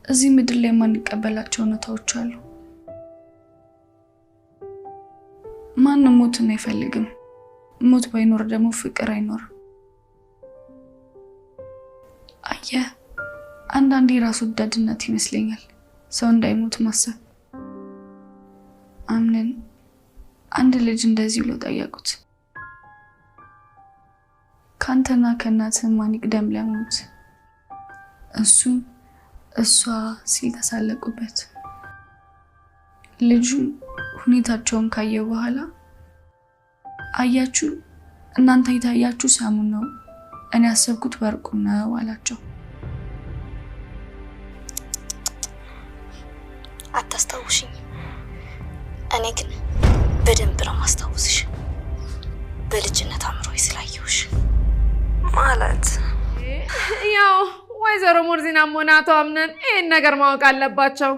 እዚህ ምድር ላይ ማንቀበላቸው እውነታዎች አሉ። ማንም ሞትን አይፈልግም። ሞት ባይኖር ደግሞ ፍቅር አይኖርም። አየህ፣ አንዳንዴ ራስ ወዳድነት ይመስለኛል ሰው እንዳይሞት ማሰብ። አምነን አንድ ልጅ እንደዚህ ብሎ ጠየቁት፣ ካንተና ከእናትህ ማን ይቅደም ለሞት? እሱ እሷ ሲል ተሳለቁበት። ልጁ ሁኔታቸውን ካየ በኋላ አያችሁ፣ እናንተ የታያችሁ ሰሙን ነው፣ እኔ ያሰብኩት ወርቁ ነው አላቸው። አታስታውሽኝ? እኔ ግን በደንብ ነው ማስታወስሽ። በልጅነት አምሮይ ስላየሁሽ ማለት ያው ወይዘሮ ሞርዚና ሞናቶ አምነን ይሄን ነገር ማወቅ አለባቸው።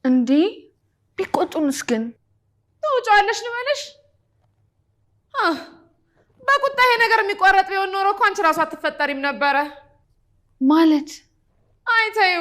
እንዴ ቢቆጡንስ ግን ትውጫለሽ ልበልሽ? በቁጣ ይሄ ነገር የሚቋረጥ ቢሆን ኖሮ እኮ አንቺ ራሱ አትፈጠሪም ነበረ። ማለት አይተዩ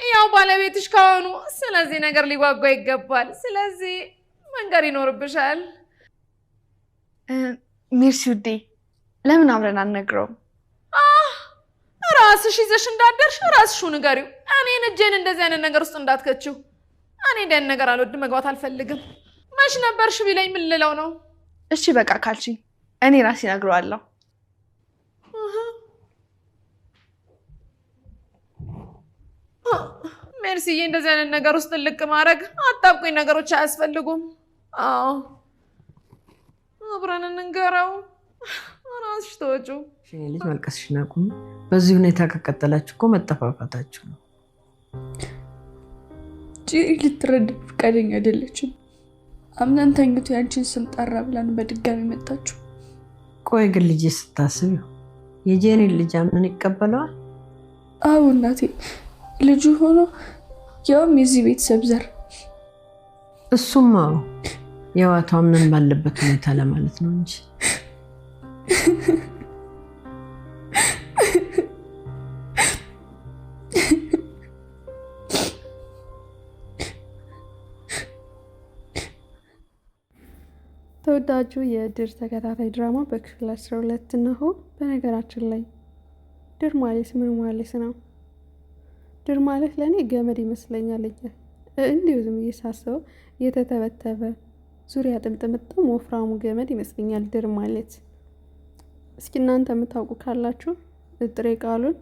ያው ባለቤትሽ ከሆኑ ስለዚህ ነገር ሊጓጓ ይገባል። ስለዚህ መንገር ይኖርብሻል። ሜርሲ ውዴ፣ ለምን አብረን አንነግረውም? ራስሽ ይዘሽ እንዳደርሽ ራስሽ ንገሪው። እኔን እጄን እንደዚህ አይነት ነገር ውስጥ እንዳትከቺው። እኔ ደን ነገር አልወድም፣ መግባት አልፈልግም። መች ነበርሽ ቢለኝ ምን ልለው ነው? እሺ በቃ ካልሽ እኔ ራሴ እነግረዋለሁ። ሜርሲዬ፣ እንደዚህ አይነት ነገር ውስጥ ልቅ ማድረግ አጣብቁኝ ነገሮች አያስፈልጉም። አዎ አብረን እንንገረው። ራስሽ ተወጪው። እኔ ልጅ ማልቀስሽን አቁሚ። በዚህ ሁኔታ ከቀጠላችሁ እኮ መጠፋፋታችሁ ነው። ጄሪ ልትረዳ ፈቃደኛ አይደለችም። አምናን ተኝቶ ያንቺን ስም ጠራ ብላን በድጋሚ መጣችሁ። ቆይ ግን ልጅ ስታስብ የጄሪን ልጅ አምነን ይቀበለዋል? አዎ እናቴ፣ ልጁ ሆኖ ያውም የዚህ ቤተሰብ ዘር። እሱማ የዋቷ አምነን ባለበት ሁኔታ ለማለት ነው እንጂ ተወዳጁ የድር ተከታታይ ድራማ በክፍል 12 ነው። በነገራችን ላይ ድር ማለት ምን ማለት ነው? ድር ማለት ለኔ ገመድ ይመስለኛል። እንዲሁ ዝም እየሳሰው የተተበተበ ዙሪያ ጥምጥም ወፍራሙ ገመድ ይመስለኛል ድር ማለት። እስኪ እናንተ የምታውቁ ካላችሁ ጥሬ ቃሉን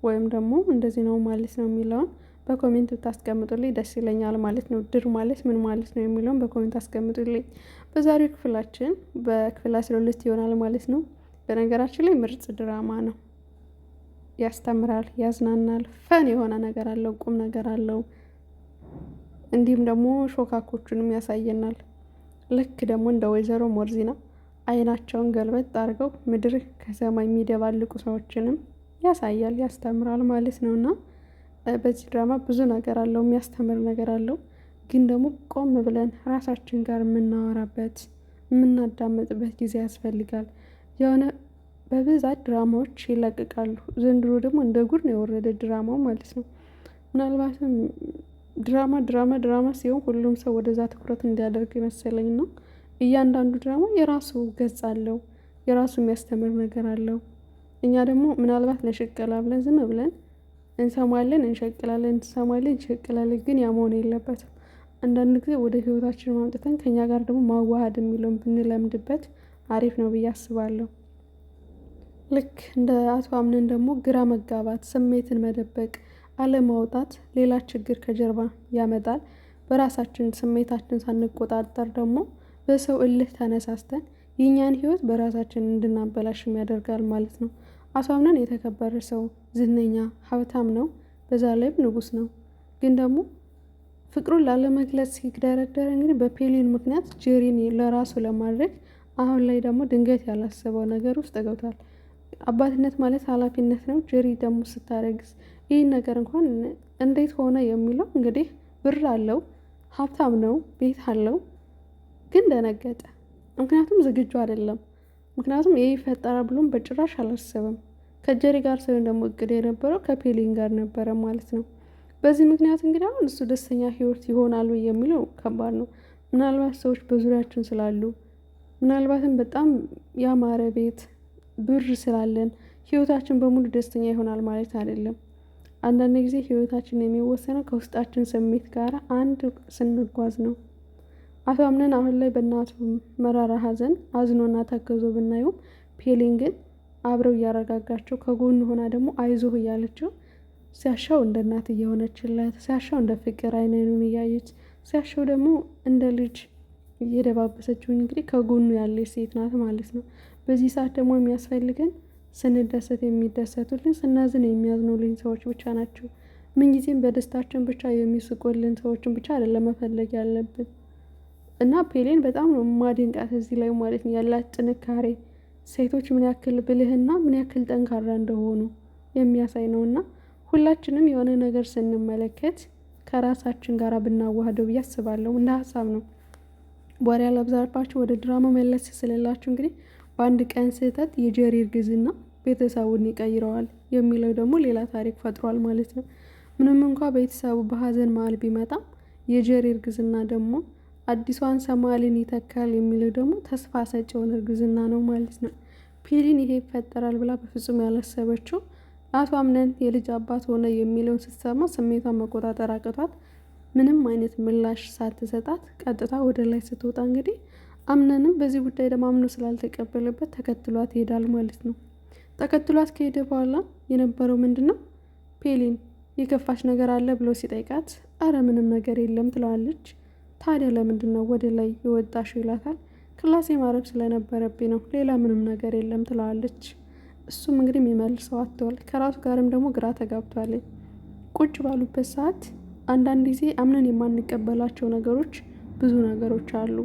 ወይም ደግሞ እንደዚህ ነው ማለት ነው የሚለውን በኮሜንት ብታስቀምጡልኝ ደስ ይለኛል ማለት ነው። ድር ማለት ምን ማለት ነው የሚለውን በኮሜንት አስቀምጡልኝ። በዛሬው ክፍላችን በክፍል 12 ይሆናል ማለት ነው። በነገራችን ላይ ምርጥ ድራማ ነው። ያስተምራል፣ ያዝናናል፣ ፈን የሆነ ነገር አለው፣ ቁም ነገር አለው። እንዲሁም ደግሞ ሾካኮቹንም ያሳየናል። ልክ ደግሞ እንደ ወይዘሮ ሞርዚና አይናቸውን ገልበጥ አድርገው ምድር ከሰማይ የሚደባልቁ ሰዎችንም ያሳያል፣ ያስተምራል ማለት ነውና በዚህ ድራማ ብዙ ነገር አለው፣ የሚያስተምር ነገር አለው። ግን ደግሞ ቆም ብለን ራሳችን ጋር የምናወራበት የምናዳምጥበት ጊዜ ያስፈልጋል። የሆነ በብዛት ድራማዎች ይለቀቃሉ። ዘንድሮ ደግሞ እንደ ጉድ ነው የወረደ ድራማው ማለት ነው። ምናልባትም ድራማ ሲሆን ሁሉም ሰው ወደዛ ትኩረት እንዲያደርግ ይመስለኝ ነው። እያንዳንዱ ድራማ የራሱ ገጽ አለው፣ የራሱ የሚያስተምር ነገር አለው። እኛ ደግሞ ምናልባት ለሽቀላ ብለን ዝም ብለን እንሰማለን፣ እንሸቅላለን፣ እንሰማለን፣ እንሸቅላለን። ግን ያ መሆን የለበትም። አንዳንድ ጊዜ ወደ ህይወታችን ማምጥተን ከኛ ጋር ደግሞ ማዋሃድ የሚለውን ብንለምድበት አሪፍ ነው ብዬ አስባለሁ። ልክ እንደ አቶ አምነን ደግሞ ግራ መጋባት፣ ስሜትን መደበቅ፣ አለማውጣት ሌላ ችግር ከጀርባ ያመጣል። በራሳችን ስሜታችን ሳንቆጣጠር ደግሞ በሰው እልህ ተነሳስተን የኛን ህይወት በራሳችን እንድናበላሽም ያደርጋል ማለት ነው። አቶ አምነን የተከበረ ሰው፣ ዝነኛ፣ ሀብታም ነው። በዛ ላይም ንጉስ ነው። ግን ደግሞ ፍቅሩን ላለመግለጽ ሲደረደረ እንግዲህ በፔሊን ምክንያት ጄሪን ለራሱ ለማድረግ አሁን ላይ ደግሞ ድንገት ያላሰበው ነገር ውስጥ ገብቷል። አባትነት ማለት ኃላፊነት ነው። ጄሪ ደግሞ ስታረግዝ ይህን ነገር እንኳን እንዴት ሆነ የሚለው እንግዲህ ብር አለው፣ ሀብታም ነው፣ ቤት አለው። ግን ደነገጠ። ምክንያቱም ዝግጁ አይደለም። ምክንያቱም ይህ ይፈጠራል ብሎም በጭራሽ አላሰበም። ከጄሪ ጋር ሳይሆን ደግሞ እቅድ የነበረው ከፔሊን ጋር ነበረ ማለት ነው። በዚህ ምክንያት እንግዲህ አሁን እሱ ደስተኛ ህይወት ይሆናሉ የሚለው ከባድ ነው። ምናልባት ሰዎች በዙሪያችን ስላሉ ምናልባትም በጣም ያማረ ቤት ብር ስላለን ህይወታችን በሙሉ ደስተኛ ይሆናል ማለት አይደለም። አንዳንድ ጊዜ ህይወታችን የሚወሰነው ከውስጣችን ስሜት ጋር አንድ ስንጓዝ ነው። አቶ አምነን አሁን ላይ በእናቱ መራራ ሀዘን አዝኖና ተክዞ ብናየው ፔሊን ግን አብረው እያረጋጋቸው ከጎኑ ሆና ደግሞ አይዞህ እያለችው ሲያሻው እንደ እናት እየሆነችለት፣ ሲያሻው እንደ ፍቅር አይኑን እያየች፣ ሲያሻው ደግሞ እንደ ልጅ እየደባበሰችው እንግዲህ ከጎኑ ያለች ሴት ናት ማለት ነው። በዚህ ሰዓት ደግሞ የሚያስፈልገን ስንደሰት የሚደሰቱልን፣ ስናዝን የሚያዝኑልን ሰዎች ብቻ ናቸው። ምንጊዜም በደስታችን ብቻ የሚስቁልን ሰዎችን ብቻ አይደለም መፈለግ ያለብን እና ፔሌን በጣም ነው ማድንቃት እዚህ ላይ ማለት ነው። ያላት ጥንካሬ ሴቶች ምን ያክል ብልህና ምን ያክል ጠንካራ እንደሆኑ የሚያሳይ ነው እና ሁላችንም የሆነ ነገር ስንመለከት ከራሳችን ጋር ብናዋህደው ብዬ አስባለሁ። እንደ ሀሳብ ነው። ወሬ አላብዛባችሁ፣ ወደ ድራማ መለስ ስለላችሁ እንግዲህ በአንድ ቀን ስህተት የጀሪ እርግዝና ቤተሰቡን ይቀይረዋል የሚለው ደግሞ ሌላ ታሪክ ፈጥሯል ማለት ነው። ምንም እንኳ ቤተሰቡ በሀዘን መሀል ቢመጣም የጀሪ እርግዝና ደግሞ አዲሷን ሰማልን ይተካል የሚለው ደግሞ ተስፋ ሰጪ የሆነ እርግዝና ነው ማለት ነው። ፔሊን ይሄ ይፈጠራል ብላ በፍጹም ያላሰበችው አቶ አምነን የልጅ አባት ሆነ የሚለውን ስትሰማ ስሜቷን መቆጣጠር አቅቷት ምንም አይነት ምላሽ ሳትሰጣት ቀጥታ ወደ ላይ ስትወጣ እንግዲህ አምነንም በዚህ ጉዳይ ደግሞ አምኖ ስላልተቀበለበት ተከትሏት ይሄዳል ማለት ነው። ተከትሏት ከሄደ በኋላ የነበረው ምንድነው? ፔሊን የከፋች ነገር አለ ብሎ ሲጠይቃት አረ ምንም ነገር የለም ትለዋለች። ታዲያ ለምንድን ነው ወደ ላይ የወጣሽው ይላታል። ክላሴ ማረፍ ስለነበረብኝ ነው፣ ሌላ ምንም ነገር የለም ትለዋለች። እሱም እንግዲህ የሚመልሰው አጥቷል። ከራሱ ጋርም ደግሞ ግራ ተጋብቷል። ቁጭ ባሉበት ሰዓት አንዳንድ ጊዜ አምነን የማንቀበላቸው ነገሮች ብዙ ነገሮች አሉ።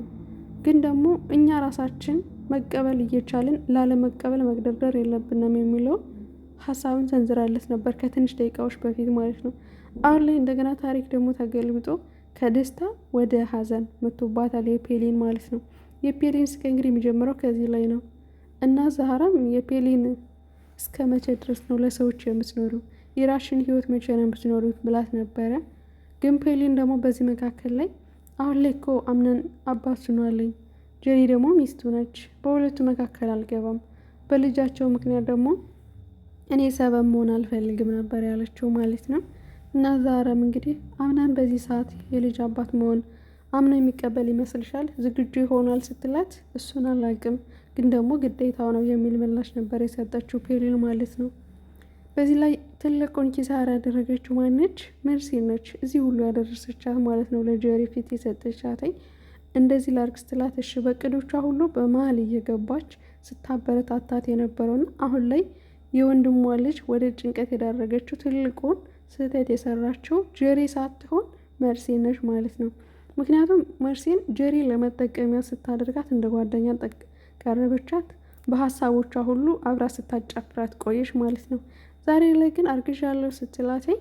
ግን ደግሞ እኛ ራሳችን መቀበል እየቻልን ላለመቀበል መግደርደር የለብንም የሚለው ሀሳብን ሰንዝራለት ነበር ከትንሽ ደቂቃዎች በፊት ማለት ነው። አሁን ላይ እንደገና ታሪክ ደግሞ ተገልብጦ ከደስታ ወደ ሀዘን መጥቶባታል የፔሊን ማለት ነው። የፔሊን ስቃይ እንግዲህ የሚጀምረው ከዚህ ላይ ነው እና ዛህራም የፔሊን እስከ መቼ ድረስ ነው ለሰዎች የምትኖሩ? የራሽን ህይወት መቼ ነው የምትኖሩት ብላት ነበረ። ግን ፔሊን ደግሞ በዚህ መካከል ላይ አሁን ላይ እኮ አምነን አባት ሆኗለኝ፣ ጀሪ ደግሞ ሚስቱ ነች፣ በሁለቱ መካከል አልገባም፣ በልጃቸው ምክንያት ደግሞ እኔ ሰበብ መሆን አልፈልግም ነበር ያለችው ማለት ነው። እና ዛህራም እንግዲህ አምናን በዚህ ሰዓት የልጅ አባት መሆን አምና የሚቀበል ይመስልሻል? ዝግጁ ይሆናል ስትላት እሱን አላውቅም፣ ግን ደግሞ ግዴታው ነው የሚል ምላሽ ነበር የሰጠችው ፔሊን ማለት ነው። በዚህ ላይ ትልቁን ኪሳራ ያደረገችው ማነች? መርሲ ነች። እዚህ ሁሉ ያደረሰቻት ማለት ነው። ለጀሪ ፊት የሰጠቻትኝ እንደዚህ ላርግ ስትላት እሺ በቅዶቿ ሁሉ በመሀል እየገባች ስታበረታታት የነበረውና አሁን ላይ የወንድሟ ልጅ ወደ ጭንቀት የዳረገችው ትልቁን ስህተት የሰራችው ጀሪ ሳትሆን መርሲ ነች ማለት ነው። ምክንያቱም መርሲን ጀሪ ለመጠቀሚያ ስታደርጋት እንደ ጓደኛ ቀረበቻት፣ በሀሳቦቿ ሁሉ አብራ ስታጫፍራት ቆየች ማለት ነው። ዛሬ ላይ ግን አርግዣለሁ ስትላተኝ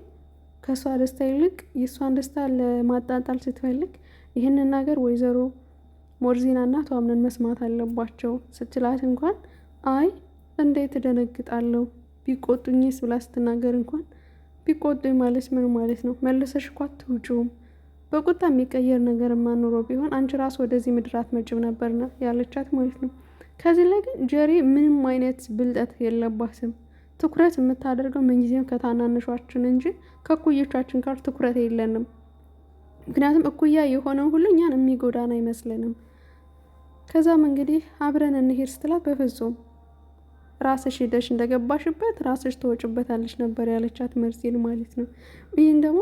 ከእሷ ደስታ ይልቅ የእሷን ደስታ ለማጣጣል ስትፈልግ ይህንን ነገር ወይዘሮ ሞርዚና እና አቶ አምነን መስማት አለባቸው ስትላት እንኳን አይ እንዴት እደነግጣለሁ ቢቆጡኝስ ብላ ስትናገር እንኳን ቢቆጡኝ ማለት ምን ማለት ነው? መልሰሽ እኮ አትውጪውም። በቁጣ የሚቀየር ነገር የማኖረው ቢሆን አንቺ ራስ ወደዚህ ምድር አትመጭም ነበርና ያለቻት ማለት ነው። ከዚህ ላይ ግን ጀሪ ምንም አይነት ብልጠት የለባትም። ትኩረት የምታደርገው ምንጊዜም ከታናነሿችን እንጂ ከእኩዮቻችን ጋር ትኩረት የለንም። ምክንያቱም እኩያ የሆነው ሁሉ እኛን የሚጎዳን አይመስለንም። ከዛም እንግዲህ አብረን እንሄድ ስትላት በፍጹም ራስሽ ሄደሽ እንደገባሽበት ራስሽ ተወጭበታለች ነበር ያለቻት መርሲን ማለት ነው። ይህን ደግሞ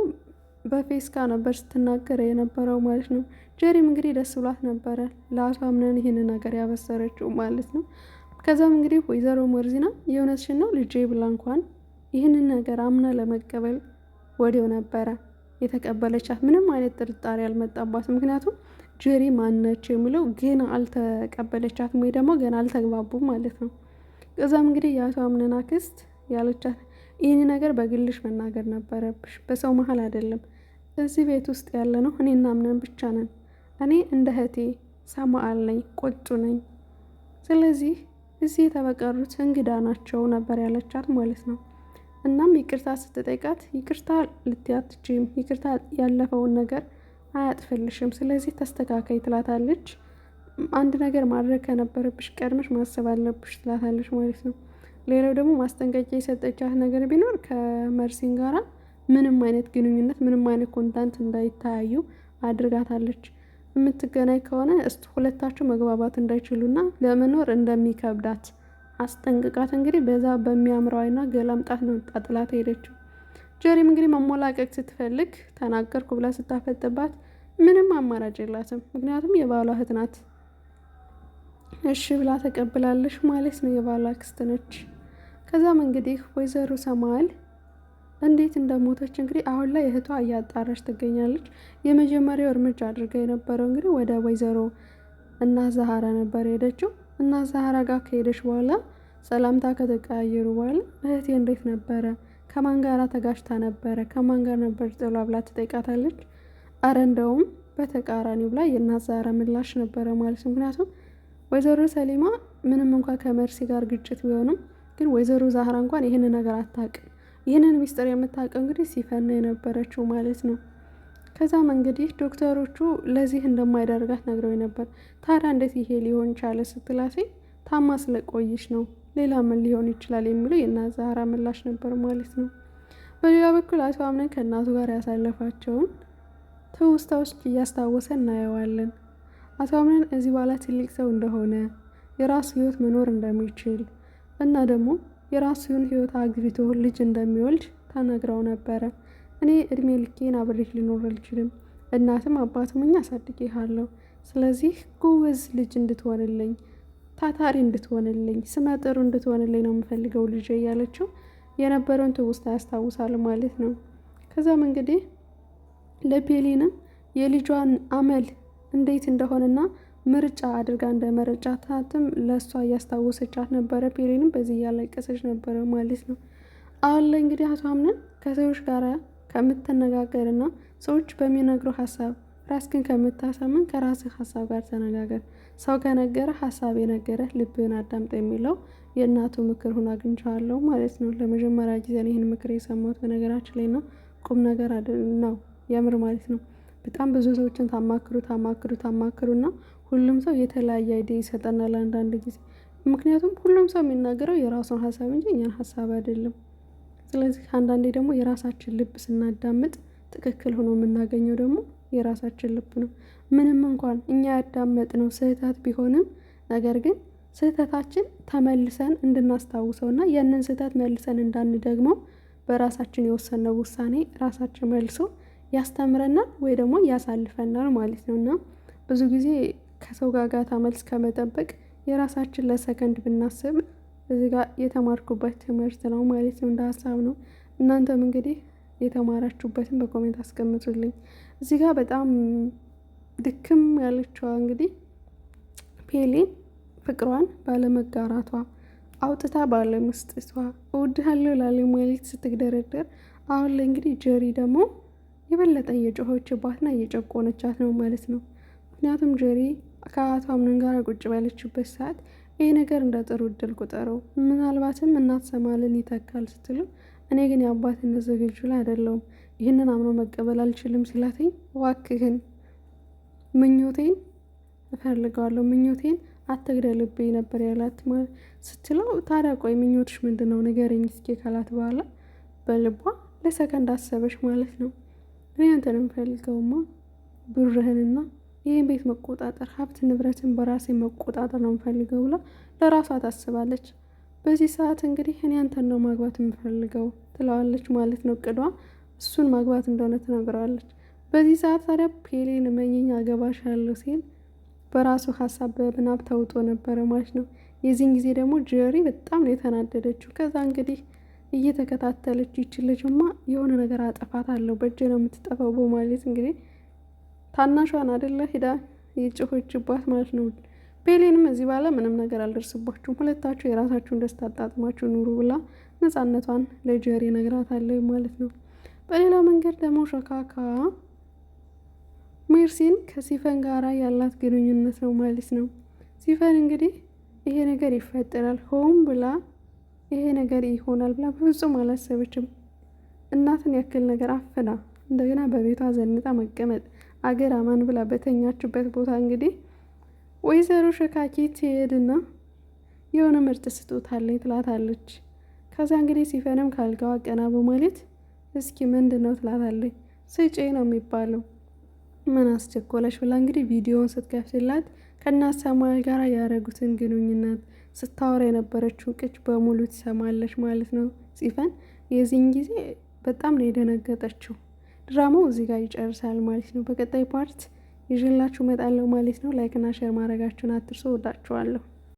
በፌስካ ነበር ስትናገር የነበረው ማለት ነው። ጀሪም እንግዲህ ደስ ብሏት ነበረ ለአቶ አምነን ይህን ነገር ያበሰረችው ማለት ነው። ከዛም እንግዲህ ወይዘሮ ሞርዚና የእውነትሽን ነው ልጄ ብላ እንኳን ይህንን ነገር አምና ለመቀበል ወዲያው ነበረ የተቀበለቻት። ምንም አይነት ጥርጣሬ አልመጣባት። ምክንያቱም ጀሪ ማነች የሚለው ገና አልተቀበለቻትም ወይ ደግሞ ገና አልተግባቡም ማለት ነው። ከዛም እንግዲህ የአቶ አምነን አክስት ያለቻት ይህን ነገር በግልሽ መናገር ነበረብሽ፣ በሰው መሀል አይደለም። እዚህ ቤት ውስጥ ያለ ነው እኔና አምነን ብቻ ነን። እኔ እንደ እህቴ ሰማአል ነኝ፣ ቁጡ ነኝ። ስለዚህ እዚህ የተበቀሩት እንግዳ ናቸው ነበር ያለቻት ማለት ነው። እናም ይቅርታ ስትጠይቃት ይቅርታ ልትያትችም ይቅርታ ያለፈውን ነገር አያጥፈልሽም፣ ስለዚህ ተስተካካይ ትላታለች። አንድ ነገር ማድረግ ከነበረብሽ ቀድመሽ ማሰብ አለብሽ ትላታለች ማለት ነው። ሌላው ደግሞ ማስጠንቀቂያ የሰጠቻት ነገር ቢኖር ከመርሲን ጋራ ምንም አይነት ግንኙነት ምንም አይነት ኮንታንት እንዳይታያዩ አድርጋታለች። የምትገናኝ ከሆነ ሁለታቸው መግባባት እንዳይችሉና ለመኖር እንደሚከብዳት አስጠንቅቃት እንግዲህ በዛ በሚያምረው አይና ገላምጣት ነው ጣጥላት ሄደችው። ጀሪም እንግዲህ መሞላቀቅ ስትፈልግ ተናገርኩ ብላ ስታፈጥባት ምንም አማራጭ የላትም፣ ምክንያቱም የባሏ እህት ናት። እሺ ብላ ተቀብላለች ማለት ነው። የባሏ አክስት ነች። ከዛም እንግዲህ ወይዘሮ ሰማል እንዴት እንደሞተች እንግዲህ አሁን ላይ እህቷ እያጣራች ትገኛለች። የመጀመሪያው እርምጃ አድርጋ የነበረው እንግዲህ ወደ ወይዘሮ እናት ዛህራ ነበር ሄደችው። እናት ዛህራ ጋር ከሄደች በኋላ ሰላምታ ከተቀያየሩ በኋላ እህቴ እንዴት ነበረ፣ ከማን ጋር ተጋጭታ ነበረ፣ ከማን ጋር ነበር ጥሏ ብላ ትጠይቃታለች። አረ እንደውም በተቃራኒው ብላ የእናት ዛህራ ምላሽ ነበረ ማለት ነው። ምክንያቱም ወይዘሮ ሰሊማ ምንም እንኳን ከመርሲ ጋር ግጭት ቢሆንም ግን ወይዘሮ ዛህራ እንኳን ይህን ነገር አታውቅም። ይህንን ሚስጥር የምታውቀው እንግዲህ ሲፈን የነበረችው ማለት ነው። ከዛም እንግዲህ ዶክተሮቹ ለዚህ እንደማይዳርጋት ነግረው ነበር። ታዲያ እንዴት ይሄ ሊሆን ቻለ ስትላት ታማ ስለቆየች ነው፣ ሌላ ምን ሊሆን ይችላል የሚለው የእናት ዛህራ ምላሽ ነበር ማለት ነው። በሌላ በኩል አቶ አምነን ከእናቱ ጋር ያሳለፋቸውን ትውስታዎች እያስታወሰ እናየዋለን። አቶ አምነን እዚህ በኋላ ትልቅ ሰው እንደሆነ የራሱ ህይወት መኖር እንደሚችል እና ደግሞ የራሱን ህይወት አግብቶ ልጅ እንደሚወልድ ተነግረው ነበረ። እኔ እድሜ ልኬን አብሬህ ልኖር አልችልም፣ እናትም አባትም እኛ አሳድጌሃለሁ፣ ስለዚህ ጎበዝ ልጅ እንድትሆንልኝ፣ ታታሪ እንድትሆንልኝ፣ ስመጥሩ እንድትሆንልኝ ነው የምፈልገው ልጅ እያለችው የነበረውን ትውስታ ያስታውሳል ማለት ነው። ከዛም እንግዲህ ለፔሊንም የልጇን አመል እንዴት እንደሆነና ምርጫ አድርጋ እንደመረጫታትም ለእሷ እያስታወሰቻት ነበረ። ፔሊንም በዚህ እያለቀሰች ነበረ ማለት ነው። አሁን ላይ እንግዲህ አቶ አምነን ከሰዎች ጋር ከምትነጋገርና ሰዎች በሚነግሩ ሀሳብ ራስህን ከምታሳምን ከራስህ ሀሳብ ጋር ተነጋገር፣ ሰው ከነገረ ሀሳብ የነገረ ልብህን አዳምጥ የሚለው የእናቱ ምክር ሁን አግኝቼዋለሁ ማለት ነው። ለመጀመሪያ ጊዜ ይህን ምክር የሰማሁት በነገራችን ላይ ነው። ቁም ነገር ነው የምር ማለት ነው። በጣም ብዙ ሰዎችን ታማክሩና ሁሉም ሰው የተለያየ አይዲያ ይሰጠናል አንዳንድ ጊዜ። ምክንያቱም ሁሉም ሰው የሚናገረው የራሱን ሀሳብ እንጂ እኛን ሀሳብ አይደለም። ስለዚህ አንዳንዴ ደግሞ የራሳችን ልብ ስናዳምጥ ትክክል ሆኖ የምናገኘው ደግሞ የራሳችን ልብ ነው። ምንም እንኳን እኛ ያዳመጥነው ስህተት ቢሆንም ነገር ግን ስህተታችን ተመልሰን እንድናስታውሰውና ያንን ስህተት መልሰን እንዳንደግመው በራሳችን የወሰነው ውሳኔ ራሳችን መልሶ ያስተምረናል ወይ ደግሞ ያሳልፈናል ማለት ነው። እና ብዙ ጊዜ ከሰው ጋጋታ መልስ ከመጠበቅ የራሳችን ለሰከንድ ብናስብ እዚህ ጋር የተማርኩበት ትምህርት ነው ማለት ነው። እንደ ሀሳብ ነው። እናንተም እንግዲህ የተማራችሁበትን በኮሜንት አስቀምጡልኝ። እዚህ ጋር በጣም ድክም ያለችዋ እንግዲህ ፔሊን ፍቅሯን ባለመጋራቷ አውጥታ ባለመስጠቷ እወድሃለሁ ላለ ማለት ስትግደረደር፣ አሁን ላይ እንግዲህ ጀሪ ደግሞ የበለጠ እየጮኸችባትና እየጨቆነቻት ነው ማለት ነው። ምክንያቱም ጀሪ ከአቶ አምነን ጋር ቁጭ ባለችበት ሰዓት ይህ ነገር እንደ ጥሩ እድል ቁጠረው፣ ምናልባትም እናት ሰማልን ይተካል ስትሉ፣ እኔ ግን የአባትነት ዝግጁ ላይ አይደለሁም፣ ይህንን አምኖ መቀበል አልችልም ሲላትኝ፣ እባክህን ምኞቴን እፈልገዋለሁ፣ ምኞቴን አትግደልብኝ ነበር ያላት ስትለው፣ ታዲያ ቆይ ምኞትሽ ምንድን ነው ንገረኝ እስኪ ካላት በኋላ በልቧ ለሰከንድ አሰበች ማለት ነው። እኔ አንተን የምፈልገውማ ብርህንና ይህን ቤት መቆጣጠር፣ ሀብት ንብረትን በራሴ መቆጣጠር ነው የምፈልገው ብላ ለራሷ ታስባለች። በዚህ ሰዓት እንግዲህ እኔ አንተን ነው ማግባት የምፈልገው ትለዋለች ማለት ነው። እቅዷ እሱን ማግባት እንደሆነ ትነግረዋለች። በዚህ ሰዓት ታዲያ ፔሊን መኝኝ አገባሻለሁ ሲል በራሱ ሀሳብ በምናብ ተውጦ ነበረ ማለት ነው። የዚህን ጊዜ ደግሞ ጀሪ በጣም ነው የተናደደችው። ከዛ እንግዲህ እየተከታተለች ይችል ልጅማ የሆነ ነገር አጠፋት አለው በእጅ ነው የምትጠፋው በማለት እንግዲህ ታናሿን አይደለ ሄዳ የጮኸችባት ማለት ነው። ፔሊንም እዚህ በኋላ ምንም ነገር አልደርስባችሁም፣ ሁለታችሁ የራሳችሁን ደስታ አጣጥማችሁ ኑሩ ብላ ነፃነቷን ለጀሪ ነግራታለች ማለት ነው። በሌላ መንገድ ደግሞ ሾካካ ሜርሲን ከሲፈን ጋራ ያላት ግንኙነት ነው ማለት ነው። ሲፈን እንግዲህ ይሄ ነገር ይፈጠራል ሆን ብላ ይሄ ነገር ይሆናል ብላ በፍጹም አላሰበችም። እናትን ያክል ነገር አፍና እንደገና በቤቷ ዘንጣ መቀመጥ አገር አማን ብላ በተኛችበት ቦታ እንግዲህ ወይዘሮ ሸካኪት ትሄድና የሆነ ምርጥ ስጦታ አለኝ ትላታለች። ከዛ እንግዲህ ሲፈንም ካልጋዋ ቀና በማለት እስኪ ምንድን ነው ትላታለች። ስጪ ነው የሚባለው። ምን አስቸኮለሽ ብላ እንግዲህ ቪዲዮውን ስትከፍትላት ከእናት ሳሙኤል ጋር ያደረጉትን ግንኙነት ስታወራ የነበረችውን ቅጭ በሙሉ ትሰማለች ማለት ነው ሲፈን። የዚህን ጊዜ በጣም ነው የደነገጠችው። ድራማው እዚህ ጋር ይጨርሳል ማለት ነው። በቀጣይ ፓርት ይዤላችሁ እመጣለሁ ማለት ነው። ላይክና ሼር ማድረጋችሁን አትርሱ። ወዳችኋለሁ።